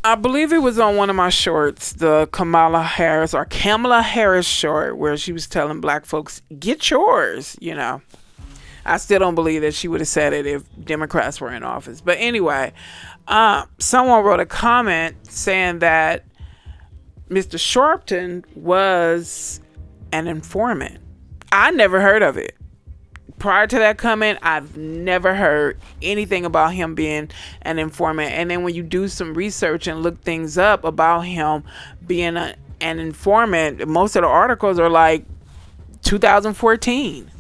I believe it was on one of my shorts, the Kamala Harris short, where she was telling black folks, get yours, you know. I still don't believe that she would have said it if Democrats were in office. But anyway, someone wrote a comment saying that Mr. Sharpton was an informant. I never heard of it. Prior to that comment, I've never heard anything about him being an informant. And then when you do some research and look things up about him being an informant, most of the articles are like 2014.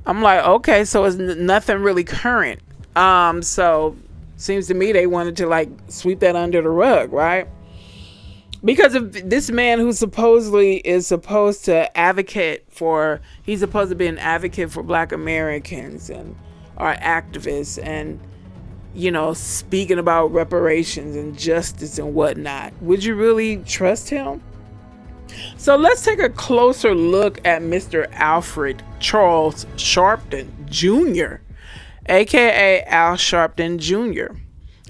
I'm like, okay, so it's nothing really current. So seems to me they wanted to like sweep that under the rug, right? Because of this man who supposedly is supposed to advocate for, he's supposed to be an advocate for black Americans and are activists and, you know, speaking about reparations and justice and whatnot. Would you really trust him? So let's take a closer look at Mr. Alfred Charles Sharpton Jr., aka Al Sharpton Jr.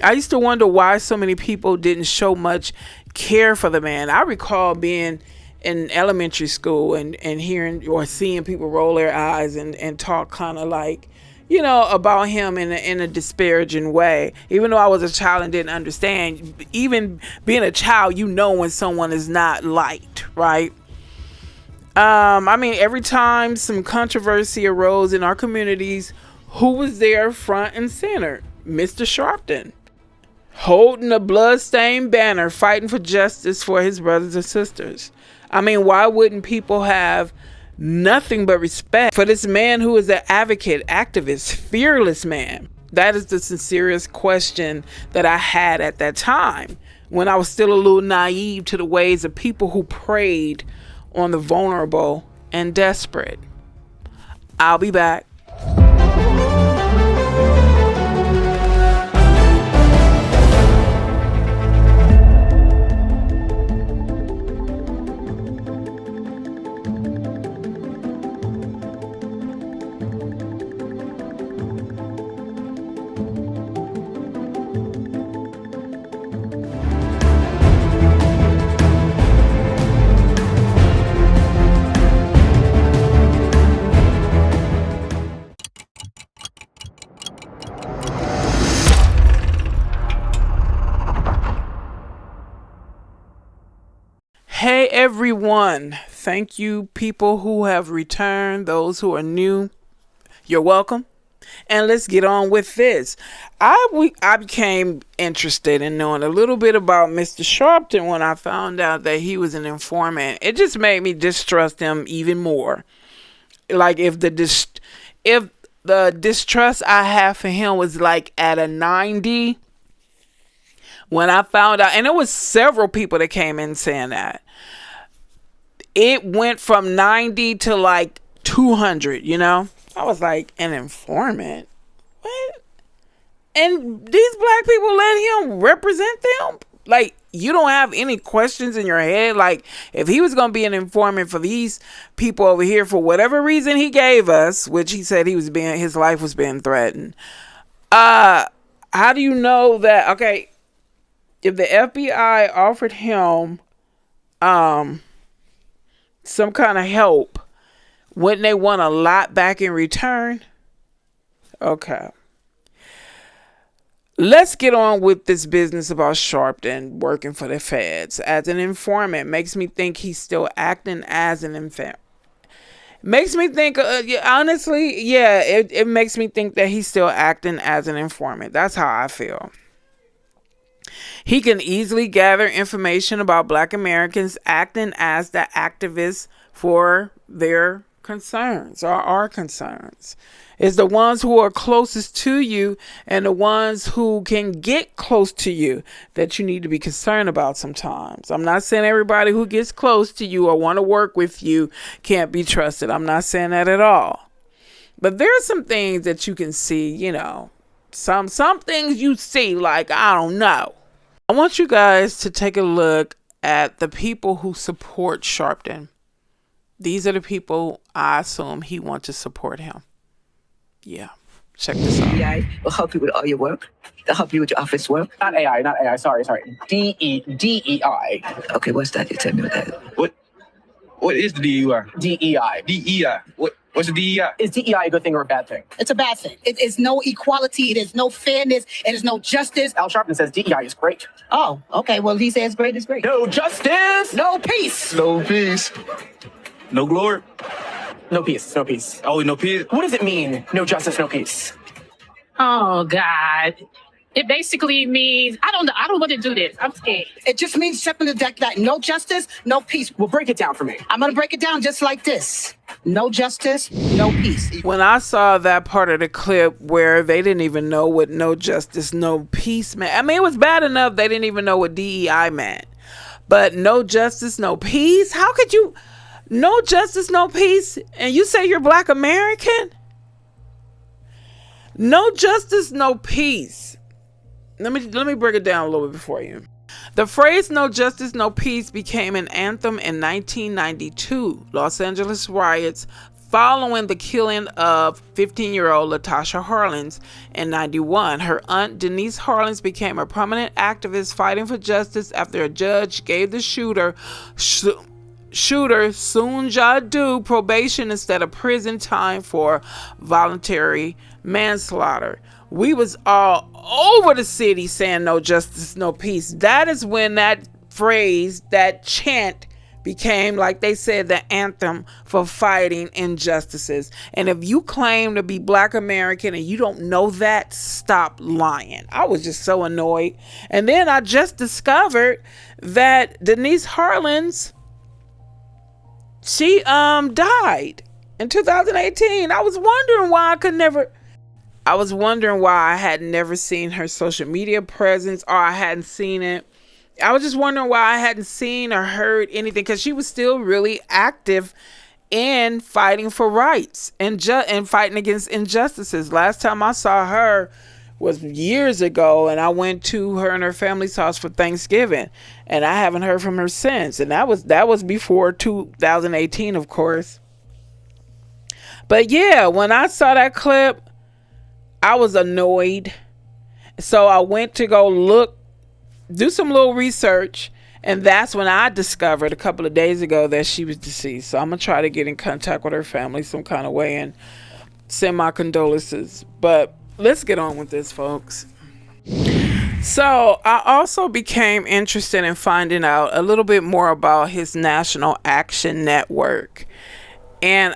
I used to wonder why so many people didn't show much care for the man. I recall being in elementary school and hearing or seeing people roll their eyes and talk kind of like, you know, about him in a disparaging way. Even though I was a child and didn't understand, even being a child, you know when someone is not liked, right? I mean, every time some controversy arose in our communities, who was there front and center? Mr. Sharpton, holding a bloodstained banner, fighting for justice for his brothers and sisters. I mean, why wouldn't people have nothing but respect for this man who is an advocate, activist, fearless man? That is the sincerest question that I had at that time, when I was still a little naive to the ways of people who preyed on the vulnerable and desperate. I'll be back. Hey everyone, thank you people who have returned, those who are new, you're welcome. And let's get on with this. I became interested in knowing a little bit about Mr. Sharpton when I found out that he was an informant. It just made me distrust him even more. Like if the distrust I have for him was like at a 90, when I found out, and it was several people that came in saying that, it went from 90 to like 200, you know? I was like, an informant? What? And these black people let him represent them? Like, you don't have any questions in your head? Like, if he was going to be an informant for these people over here for whatever reason he gave us, which he said his life was being threatened. How do you know that? Okay, if the FBI offered him some kind of help, wouldn't they want a lot back in return? Okay. Let's get on with this business about Sharpton working for the feds as an informant. Makes me think he's still acting as an informant. Makes me think, honestly, yeah, it makes me think that he's still acting as an informant. That's how I feel. He can easily gather information about black Americans acting as the activists for their concerns or our concerns. It's the ones who are closest to you and the ones who can get close to you that you need to be concerned about sometimes. I'm not saying everybody who gets close to you or want to work with you can't be trusted. I'm not saying that at all. But there are some things that you can see, you know, some things you see, like, I don't know. I want you guys to take a look at the people who support Sharpton. These are the people I assume he wants to support him. Yeah. Check this out. AI will help you with all your work. They'll help you with your office work. Not AI. Sorry. DEI. Okay, what's that? You tell me what that is. What is the DUI? DEI. DEI. What's the DEI? Is DEI a good thing or a bad thing? It's a bad thing. It is no equality. It is no fairness. It is no justice. Al Sharpton says DEI is great. Oh, okay. Well, he says great is great. No justice. No peace. No peace. No glory. No peace. No peace. Oh, no peace. What does it mean? No justice, no peace. Oh God. It basically means I don't want to do this. I'm scared. It just means simply that no justice, no peace. Well, break it down for me. I'm going to break it down just like this. No justice, no peace. When I saw that part of the clip where they didn't even know what no justice, no peace meant. I mean, it was bad enough they didn't even know what DEI meant. But no justice, no peace? How could you... No justice, no peace? And you say you're Black American? No justice, no peace. Let me break it down a little bit for you. The phrase "no justice, no peace" became an anthem in 1992 Los Angeles riots following the killing of 15-year-old Latasha Harlins in 91. Her aunt Denise Harlins became a prominent activist fighting for justice after a judge gave the shooter Soon Jadu probation instead of prison time for voluntary manslaughter. We was all over the city saying no justice, no peace. That is when that phrase, that chant became, like they said, the anthem for fighting injustices. And if you claim to be Black American and you don't know that, stop lying. I was just so annoyed. And then I just discovered that Denise Harlins, she died in 2018. I was wondering why I had never seen her social media presence, or I hadn't seen it. I was just wondering why I hadn't seen or heard anything, because she was still really active in fighting for rights and fighting against injustices. Last time I saw her was years ago, and I went to her and her family's house for Thanksgiving, and I haven't heard from her since. And that was before 2018, of course. But yeah, when I saw that clip, I was annoyed. So I went to go do some little research, and that's when I discovered a couple of days ago that she was deceased. So I'm gonna try to get in contact with her family some kind of way and send my condolences. But let's get on with this, folks. So I also became interested in finding out a little bit more about his National Action Network. And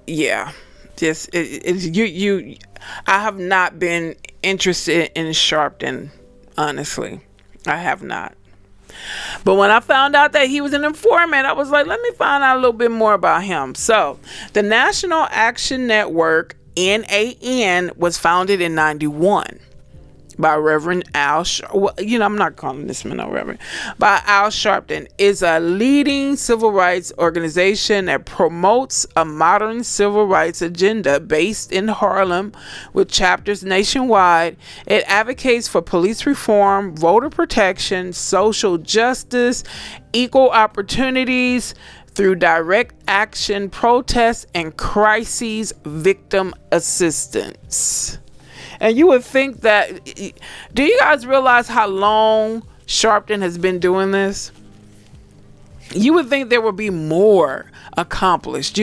yeah, just I have not been interested in Sharpton, honestly. I have not. But when I found out that he was an informant, I was like, let me find out a little bit more about him. So the National Action Network, NAN, was founded in 91 by Reverend Al Sharpton. I'm not calling this man no Reverend. By Al Sharpton, is a leading civil rights organization that promotes a modern civil rights agenda based in Harlem with chapters nationwide. It advocates for police reform, voter protection, social justice, equal opportunities through direct action, protests, and crises victim assistance. And you would think that, do you guys realize how long Sharpton has been doing this? You would think there would be more accomplished,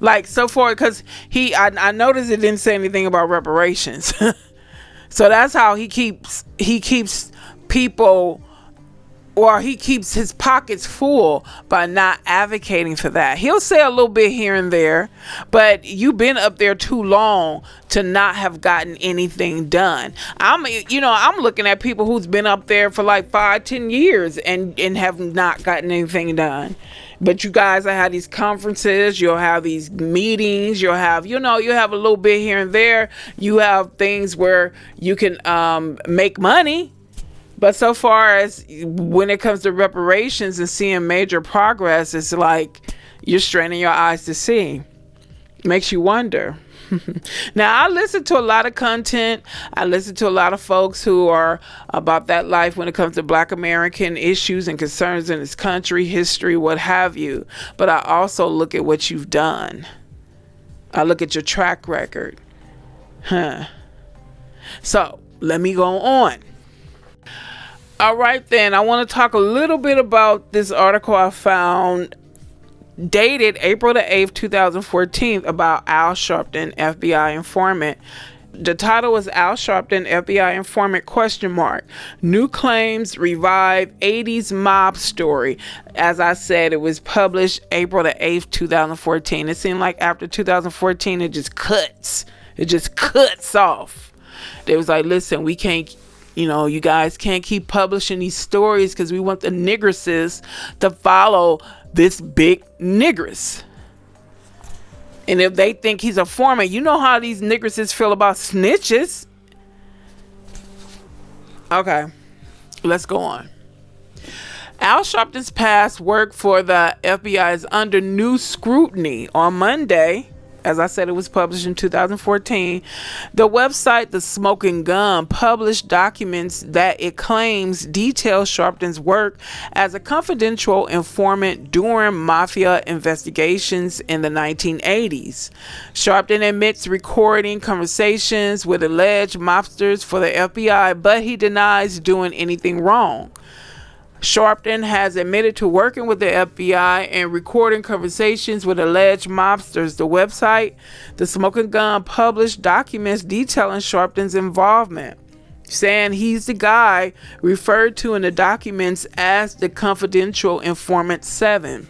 like so far, because I noticed it didn't say anything about reparations. So that's how he keeps people, or he keeps his pockets full by not advocating for that. He'll say a little bit here and there, but you've been up there too long to not have gotten anything done. I'm looking at people who's been up there for like 5-10 years and have not gotten anything done. But you guys have had these conferences, you'll have these meetings, you'll have, you have a little bit here and there. You have things where you can make money. But so far as when it comes to reparations and seeing major progress, it's like you're straining your eyes to see. Makes you wonder. Now, I listen to a lot of content. I listen to a lot of folks who are about that life when it comes to Black American issues and concerns in this country, history, what have you. But I also look at what you've done. I look at your track record. So let me go on. All right, then I want to talk a little bit about this article I found dated April the 8th, 2014 about Al Sharpton, FBI informant. The title was Al Sharpton, FBI informant, ? New claims revive 80s mob story. As I said, it was published April the 8th, 2014. It seemed like after 2014, it just cuts off. They was like, listen, we can't, you guys can't keep publishing these stories because we want the nigresses to follow this big nigress. And if they think he's a foreman, you know how these nigresses feel about snitches. Okay, let's go on. Al Sharpton's past work for the FBI is under new scrutiny. On Monday, as I said, it was published in 2014. The website The Smoking Gun published documents that it claims detail Sharpton's work as a confidential informant during mafia investigations in the 1980s. Sharpton admits recording conversations with alleged mobsters for the FBI, but he denies doing anything wrong. Sharpton has admitted to working with the FBI and recording conversations with alleged mobsters. The website, The Smoking Gun, published documents detailing Sharpton's involvement, saying he's the guy referred to in the documents as the confidential informant 7.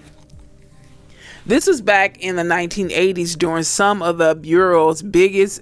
This was back in the 1980s during some of the Bureau's biggest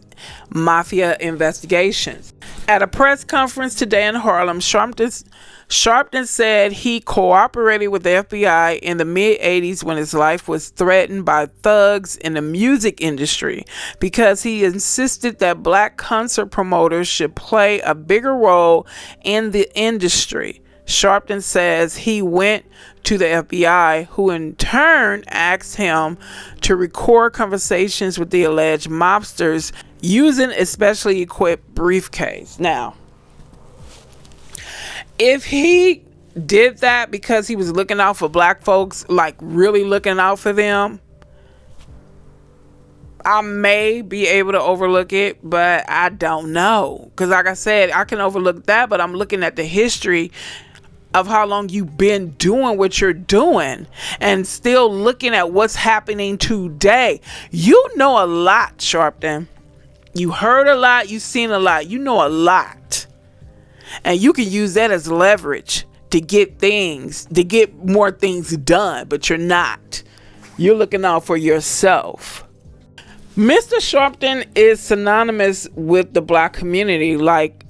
mafia investigations. At a press conference today in Harlem, Sharpton said he cooperated with the FBI in the mid-80s when his life was threatened by thugs in the music industry because he insisted that black concert promoters should play a bigger role in the industry. Sharpton says he went to the FBI, who in turn asked him to record conversations with the alleged mobsters using a specially equipped briefcase. Now, if he did that because he was looking out for black folks, like really looking out for them, I may be able to overlook it, but I don't know. Because like I said, I can overlook that, but I'm looking at the history of how long you've been doing what you're doing and still looking at what's happening today. You know a lot, Sharpton. You heard a lot, you've seen a lot, you know a lot. And you can use that as leverage to get more things done, but you're not. You're looking out for yourself. Mr. Sharpton is synonymous with the black community, like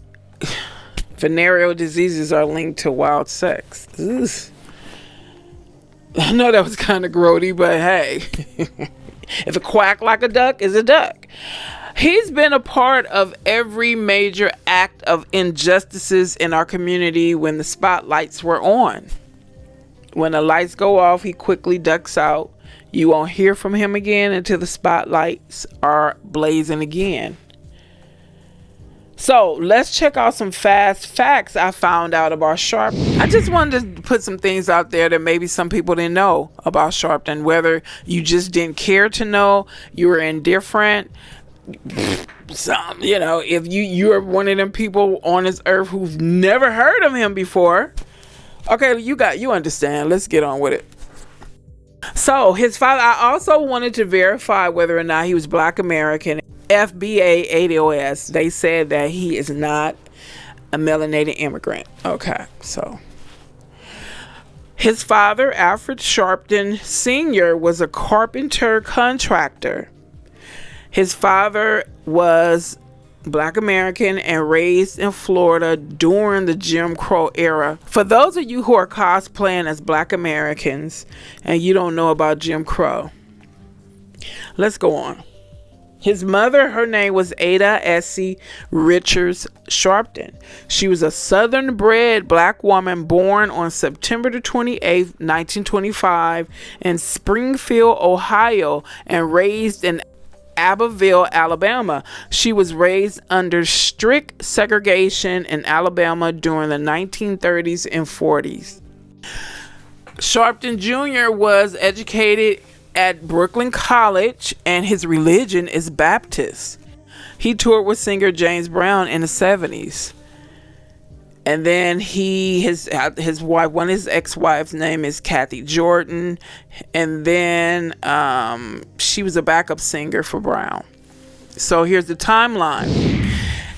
venereal diseases are linked to wild sex. Ugh. I know that was kind of grody, but hey, if a quack like a duck is a duck. He's been a part of every major act of injustices in our community when the spotlights were on. When the lights go off, he quickly ducks out. You won't hear from him again until the spotlights are blazing again. So let's check out some fast facts I found out about Sharpton. I just wanted to put some things out there that maybe some people didn't know about Sharpton, whether you just didn't care to know, you were indifferent. If you're one of them people on this earth who've never heard of him before, okay, you understand. Let's get on with it. So his father, I also wanted to verify whether or not he was Black American. FBA ADOS, they said that he is not a melanated immigrant. Okay, so his father, Alfred Sharpton Sr., was a carpenter contractor. His father was Black American and raised in Florida during the Jim Crow era. For those of you who are cosplaying as Black Americans and you don't know about Jim Crow, let's go on. His mother, her name was Ada Essie Richards Sharpton. She was a Southern-bred Black woman born on September the 28th, 1925 in Springfield, Ohio, and raised in Abbeville, Alabama. She was raised under strict segregation in Alabama during the 1930s and 40s. Sharpton Jr. was educated at Brooklyn College, and his religion is Baptist. He toured with singer James Brown in the 70s. And then his wife, one of his ex-wives' name is Kathy Jordan. And then she was a backup singer for Brown. So here's the timeline.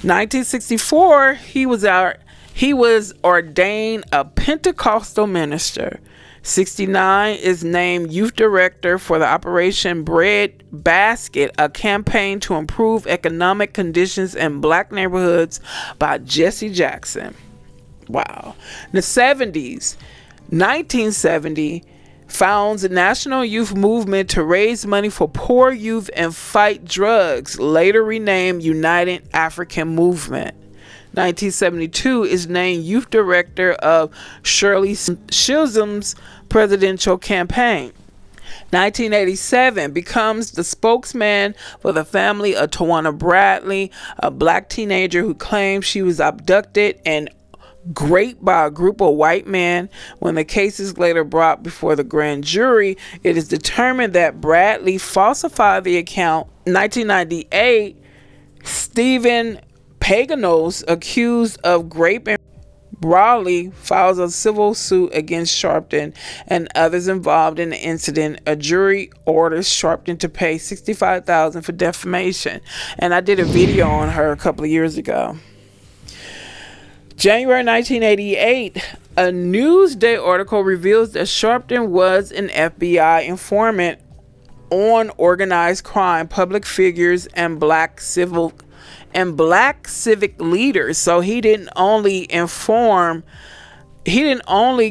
1964, he was ordained a Pentecostal minister. 69 is named youth director for the Operation Bread Basket, a campaign to improve economic conditions in black neighborhoods by Jesse Jackson. Wow. In the 70s, 1970, founds a national youth movement to raise money for poor youth and fight drugs, later renamed United African Movement. 1972 is named youth director of Shirley Chisholm's presidential campaign. 1987 becomes the spokesman for the family of Tawana Bradley, a black teenager who claims she was abducted and raped by a group of white men. When the case is later brought before the grand jury, it is determined that Bradley falsified the account. 1998, Stephen Paganos, accused of raping Brawley, files a civil suit against Sharpton and others involved in the incident. A jury orders Sharpton to pay $65,000 for defamation. And I did a video on her a couple of years ago. January 1988, a Newsday article reveals that Sharpton was an FBI informant on organized crime, public figures, and black civic leaders. So he didn't only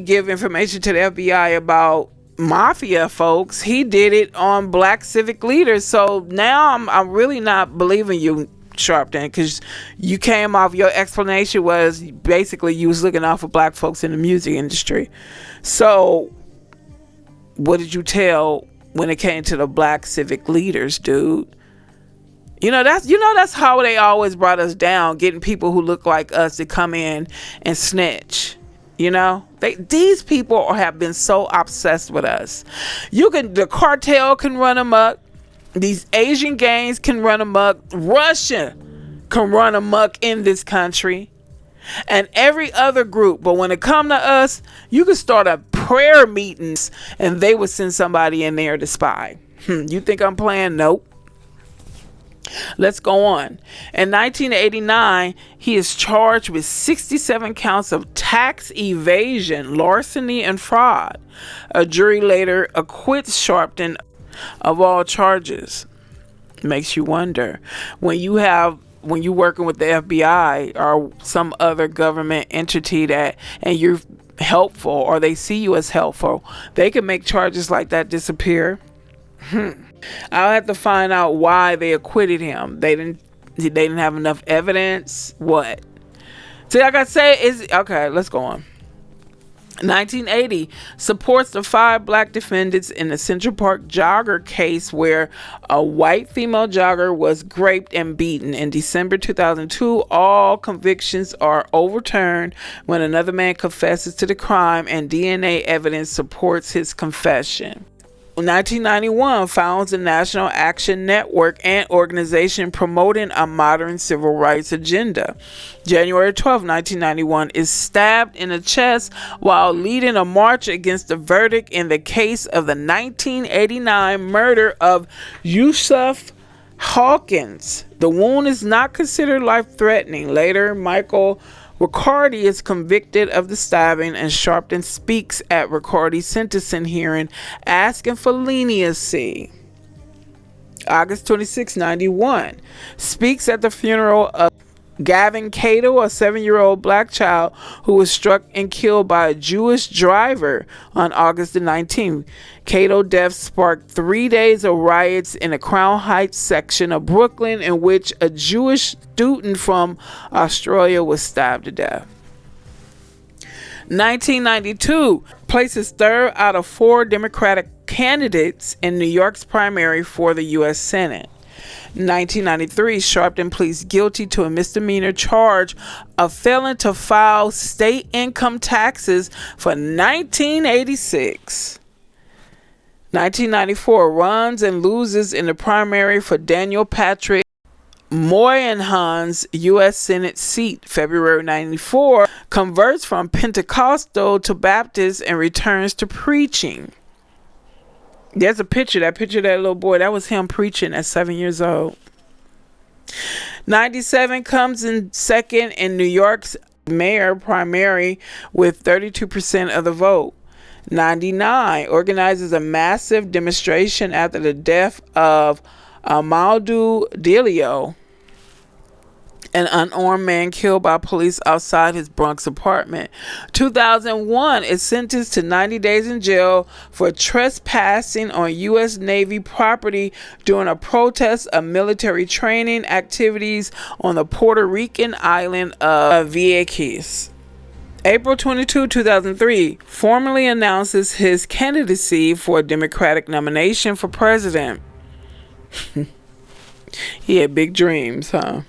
give information to the FBI about mafia folks, he did it on black civic leaders. So now I'm really not believing you, Sharpton, because you came off, your explanation was basically you was looking out for black folks in the music industry. So what did you tell when it came to the black civic leaders, dude? That's how they always brought us down, getting people who look like us to come in and snitch. These people have been so obsessed with us. The cartel can run amok. These Asian gangs can run amok. Russia can run amok in this country. And every other group. But when it come to us, you can start a prayer meetings and they would send somebody in there to spy. You think I'm playing? Nope. Let's go on. In 1989, he is charged with 67 counts of tax evasion, larceny, and fraud. A jury later acquits Sharpton of all charges. Makes you wonder, when you're working with the FBI or some other government entity and you're helpful, or they see you as helpful, they can make charges like that disappear. I'll have to find out why they acquitted him. They didn't have enough evidence. What? See, like I say, okay, let's go on. 1980 supports the 5 black defendants in the Central Park jogger case where a white female jogger was raped and beaten. In December 2002, all convictions are overturned when another man confesses to the crime and DNA evidence supports his confession. 1991 founds the National Action Network, an organization promoting a modern civil rights agenda. January 12, 1991 is stabbed in the chest while leading a march against the verdict in the case of the 1989 murder of Yusuf Hawkins. The wound is not considered life-threatening. Later, Michael Riccardi is convicted of the stabbing, and Sharpton speaks at Riccardi's sentencing hearing, asking for leniency. August 26, 91, speaks at the funeral of Gavin Cato, a 7-year-old black child who was struck and killed by a Jewish driver on August the 19th. Cato's death sparked 3 days of riots in the Crown Heights section of Brooklyn, in which a Jewish student from Australia was stabbed to death. 1992 places 3rd out of 4 Democratic candidates in New York's primary for the U.S. Senate. 1993, Sharpton pleads guilty to a misdemeanor charge of failing to file state income taxes for 1986. 1994, runs and loses in the primary for Daniel Patrick Moynihan's U.S. Senate seat. February 94, converts from Pentecostal to Baptist and returns to preaching. There's a picture. That picture of that little boy, that was him preaching at 7 years old. 97, comes in second in New York's mayor primary with 32% of the vote. 99, organizes a massive demonstration after the death of Amadou Diallo, an unarmed man killed by police outside his Bronx apartment. 2001, is sentenced to 90 days in jail for trespassing on U.S. Navy property during a protest of military training activities on the Puerto Rican island of Vieques. April 22, 2003, formally announces his candidacy for a Democratic nomination for president. He had big dreams, huh?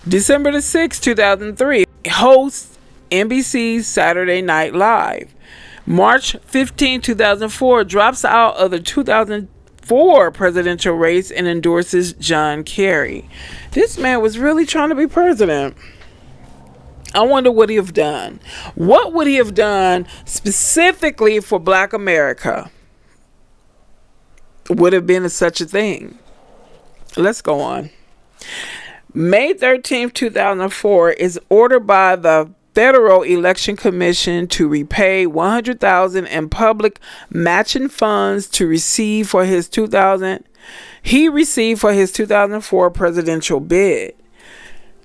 December the 6th, 2003, hosts NBC's Saturday Night Live. March 15, 2004, drops out of the 2004 presidential race and endorses John Kerry. This man was really trying to be president. I wonder what he have done. What would he have done specifically for Black America? Would have been such a thing. Let's go on. May 13th, 2004 is ordered by the Federal Election Commission to repay $100,000 in public matching funds to receive for his 2004 presidential bid.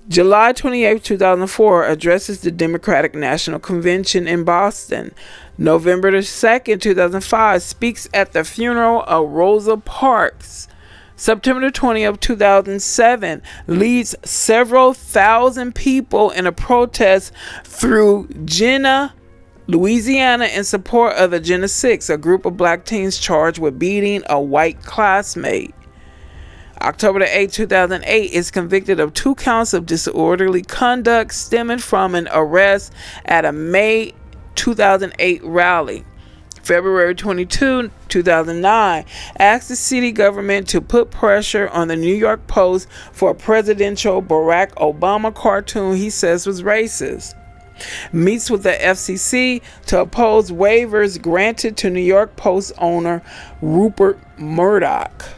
July 28, 2004, addresses the Democratic National Convention in Boston. November 2nd, 2005, speaks at the funeral of Rosa Parks. September 20th, 2007, leads several thousand people in a protest through Jena, Louisiana, in support of the Jena 6, a group of Black teens charged with beating a white classmate. October 8, 2008, is convicted of 2 counts of disorderly conduct stemming from an arrest at a May 2008 rally. February 22, 2009, asks the city government to put pressure on the New York Post for a presidential Barack Obama cartoon he says was racist. Meets with the FCC to oppose waivers granted to New York Post owner Rupert Murdoch.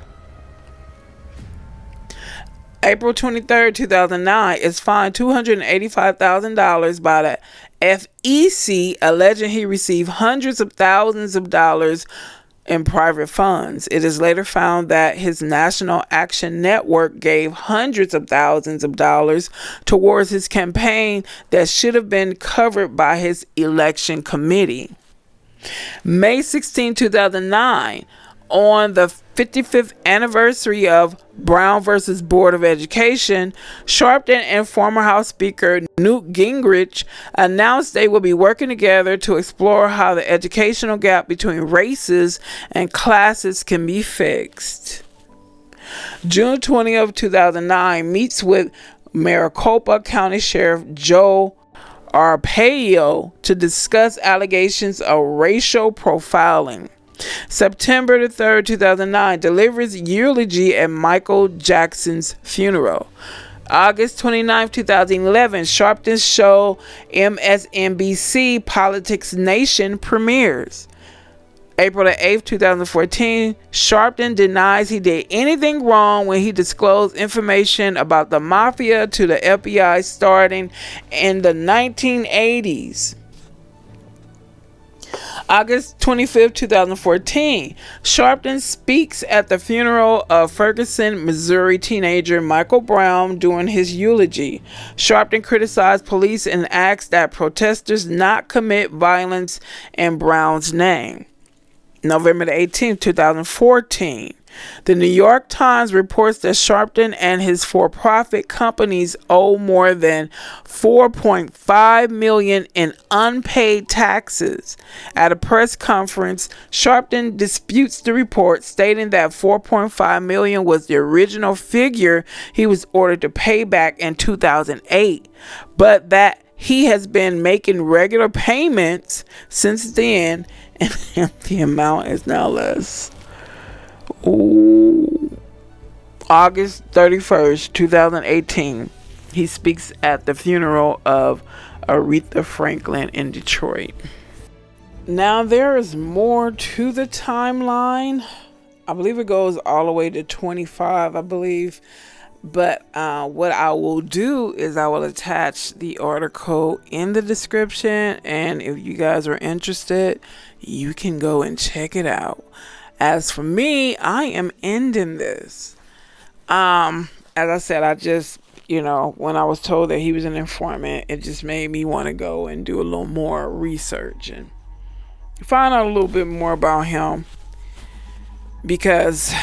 April 23, 2009, is fined $285,000 by the FEC, alleging he received hundreds of thousands of dollars in private funds. It is later found that his National Action Network gave hundreds of thousands of dollars towards his campaign that should have been covered by his election committee. May 16, 2009, on the 55th anniversary of Brown versus Board of Education, Sharpton and former House Speaker Newt Gingrich announced they will be working together to explore how the educational gap between races and classes can be fixed. June 20th, 2009, meets with Maricopa County Sheriff Joe Arpaio to discuss allegations of racial profiling. September the 3rd, 2009, delivers eulogy at Michael Jackson's funeral. August 29, 2011, Sharpton's show MSNBC Politics Nation premieres. April the 8th, 2014, Sharpton denies he did anything wrong when he disclosed information about the mafia to the FBI starting in the 1980s. August 25th, 2014, Sharpton speaks at the funeral of Ferguson, Missouri teenager Michael Brown during his eulogy. Sharpton criticized police and asked that protesters not commit violence in Brown's name. November the 18th, 2014, the New York Times reports that Sharpton and his for-profit companies owe more than $4.5 million in unpaid taxes. At a press conference, Sharpton disputes the report, stating that $4.5 million was the original figure he was ordered to pay back in 2008, but that he has been making regular payments since then, and the amount is now less. Ooh. August 31st, 2018. He speaks at the funeral of Aretha Franklin in Detroit. Now, there is more to the timeline. I believe it goes all the way to 25, I believe. But what I will do is I will attach the article in the description. And if you guys are interested, you can go and check it out. As for me, I am ending this. As I said, I just, when I was told that he was an informant, it just made me want to go and do a little more research and find out a little bit more about him. Because,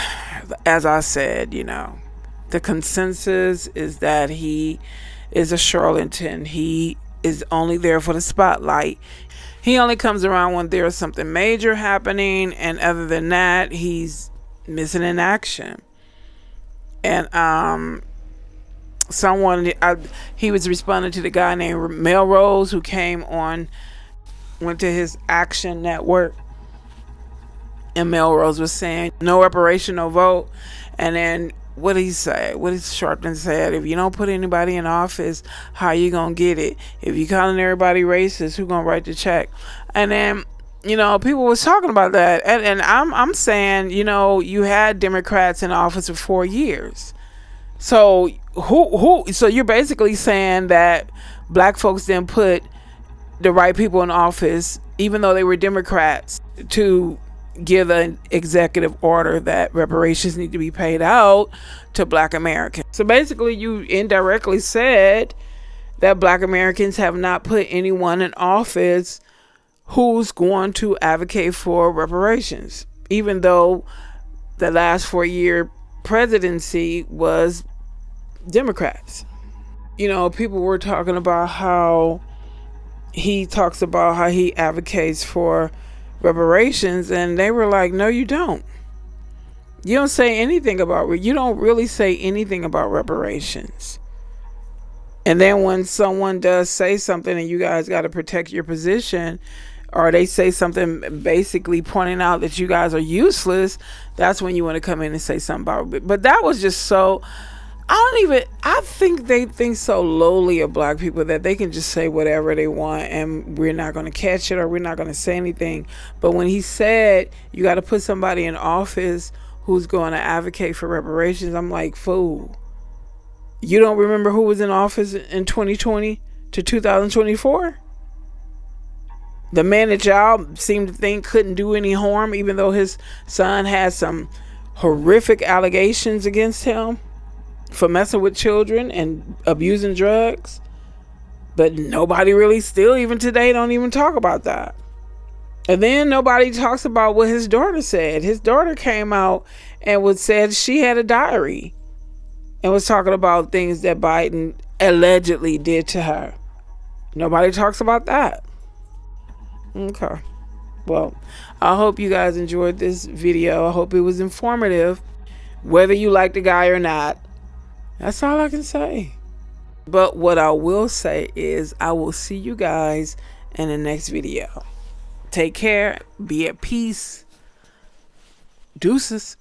as I said, the consensus is that he is a charlatan. He is only there for the spotlight. He only comes around when there's something major happening, and other than that, he's missing in action. And he was responding to the guy named Melrose, who went to his Action Network, and Melrose was saying no reparation, no vote. And then what did he say? What did Sharpton said? If you don't put anybody in office, how you gonna get it? If you calling everybody racist, who gonna write the check? And then people was talking about that, and I'm saying, you had Democrats in office for 4 years. So so you're basically saying that black folks didn't put the right people in office, even though they were Democrats, to give an executive order that reparations need to be paid out to black Americans. So basically you indirectly said that black Americans have not put anyone in office who's going to advocate for reparations, even though the last 4-year presidency was Democrats. People were talking about how he talks about how he advocates for reparations, and they were like, no, you don't. You don't say anything about you don't really say anything about reparations. And then when someone does say something and you guys got to protect your position, or they say something basically pointing out that you guys are useless, that's when you want to come in and say something about it. But that was just so, I think they think so lowly of black people that they can just say whatever they want and we're not going to catch it, or we're not going to say anything. But when he said you got to put somebody in office who's going to advocate for reparations, I'm like, fool. You don't remember who was in office in 2020 to 2024? The man that y'all seem to think couldn't do any harm, even though his son had some horrific allegations against him for messing with children and abusing drugs. But nobody really still, even today, don't even talk about that. And then nobody talks about what his daughter said. His daughter came out and said she had a diary and was talking about things that Biden allegedly did to her. Nobody talks about that. Okay. Well, I hope you guys enjoyed this video. I hope it was informative, whether you like the guy or not. That's all I can say. But what I will say is I will see you guys in the next video. Take care. Be at peace. Deuces.